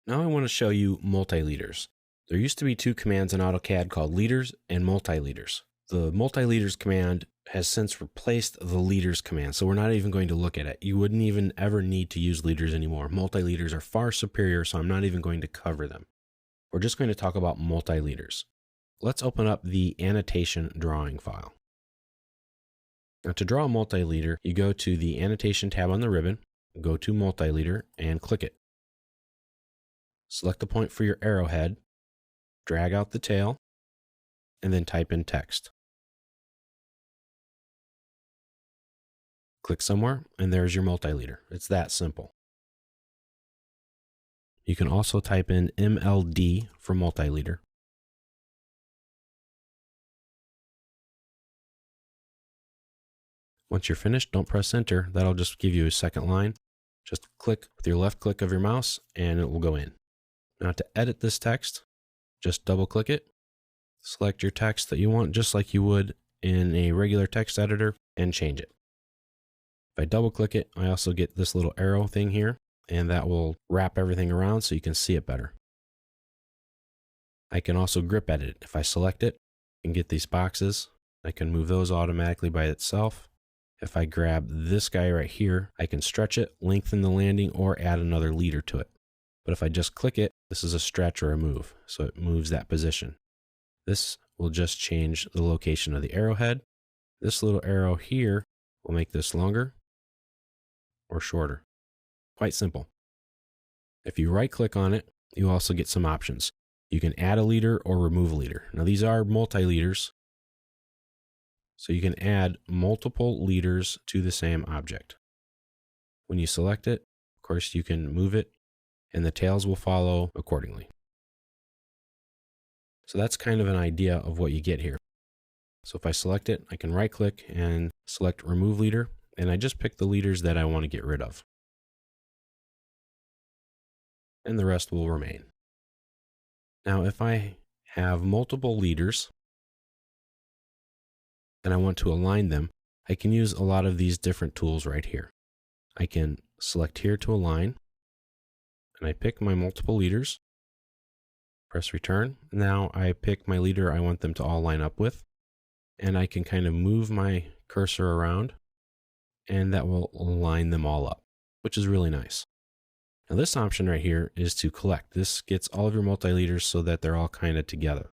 Now I want to show you multi-leaders. There used to be two commands in AutoCAD called leaders and multi-leaders. The multi-leaders command has since replaced the leaders command, so we're not even going to look at it. You wouldn't even ever need to use leaders anymore. Multi-leaders are far superior, so I'm not even going to cover them. We're just going to talk about multi-leaders. Let's open up the annotation drawing file. Now to draw a multi-leader, you go to the annotation tab on the ribbon, go to multi-leader and click it. Select the point for your arrowhead, drag out the tail, and then type in text. Click somewhere, and there's your multi-leader. It's that simple. You can also type in MLD for multi-leader. Once you're finished, don't press enter. That'll just give you a second line. Just click with your left click of your mouse, and it will go in. Now to edit this text, just double click it, select your text that you want just like you would in a regular text editor, and change it. If I double click it, I also get this little arrow thing here, and that will wrap everything around so you can see it better. I can also grip edit it. If I select it and get these boxes, I can move those automatically by itself. If I grab this guy right here, I can stretch it, lengthen the landing, or add another leader to it. But if I just click it, this is a stretch or a move, so it moves that position. This will just change the location of the arrowhead. This little arrow here will make this longer or shorter. Quite simple. If you right click on it, you also get some options. You can add a leader or remove a leader. Now these are multi-leaders, so you can add multiple leaders to the same object. When you select it, of course, you can move it, and the tails will follow accordingly. So that's kind of an idea of what you get here. So if I select it, I can right click and select remove leader, and I just pick the leaders that I want to get rid of. And the rest will remain. Now if I have multiple leaders and I want to align them, I can use a lot of these different tools right here. I can select here to align, and I pick my multiple leaders, press return. Now I pick my leader I want them to all line up with, and I can kind of move my cursor around, and that will align them all up, which is really nice. Now this option right here is to collect. This gets all of your multi-leaders so that they're all kind of together.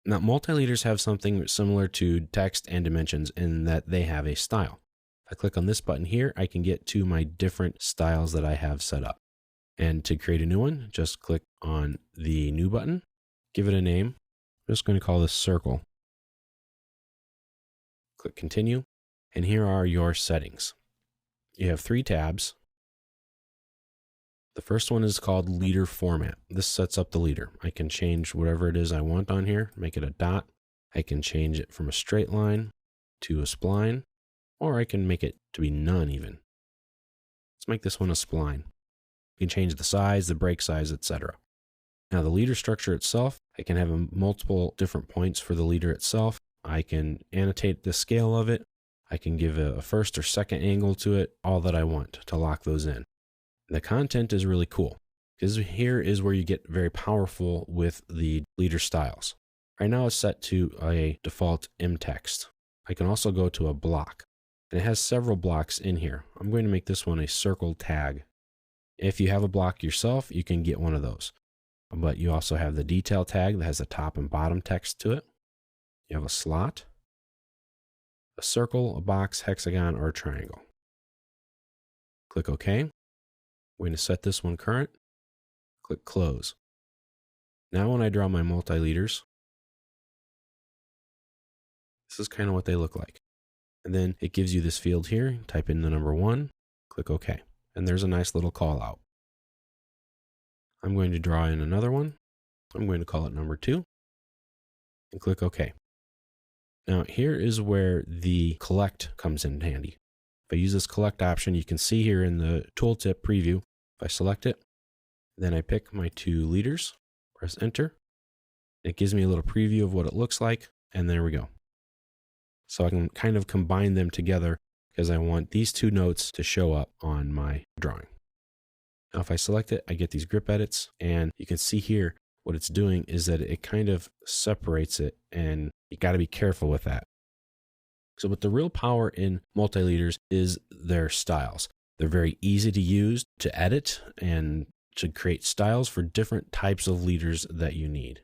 Now multi-leaders have something similar to text and dimensions in that they have a style. If I click on this button here, I can get to my different styles that I have set up. And to create a new one, just click on the new button, give it a name. I'm just going to call this circle. Click continue, and here are your settings. You have 3 tabs. The first one is called leader format. This sets up the leader. I can change whatever it is I want on here, make it a dot. I can change it from a straight line to a spline, or I can make it to be none even. Let's make this one a spline. You can change the size, the break size, etc. Now the leader structure itself, I can have multiple different points for the leader itself. I can annotate the scale of it. I can give a first or second angle to it, all that I want to lock those in. The content is really cool because here is where you get very powerful with the leader styles. Right now it's set to a default M-text. I can also go to a block, and it has several blocks in here. I'm going to make this one a circle tag. If you have a block yourself, you can get one of those. But you also have the detail tag that has a top and bottom text to it. You have a slot, a circle, a box, hexagon, or a triangle. Click OK. We're going to set this one current. Click close. Now when I draw my multi-leaders, this is kind of what they look like. And then it gives you this field here. Type in the number 1, click OK. And there's a nice little call out. I'm going to draw in another one. I'm going to call it number 2 and click OK. Now here is where the collect comes in handy. If I use this collect option, you can see here in the tooltip preview, if I select it, then I pick my 2 leaders, press enter. It gives me a little preview of what it looks like, and there we go. So I can kind of combine them together because I want these 2 notes to show up on my drawing. Now, if I select it, I get these grip edits, and you can see here what it's doing is that it kind of separates it, and you got to be careful with that. So what the real power in Multileaders is their styles. They're very easy to use to edit and to create styles for different types of leaders that you need.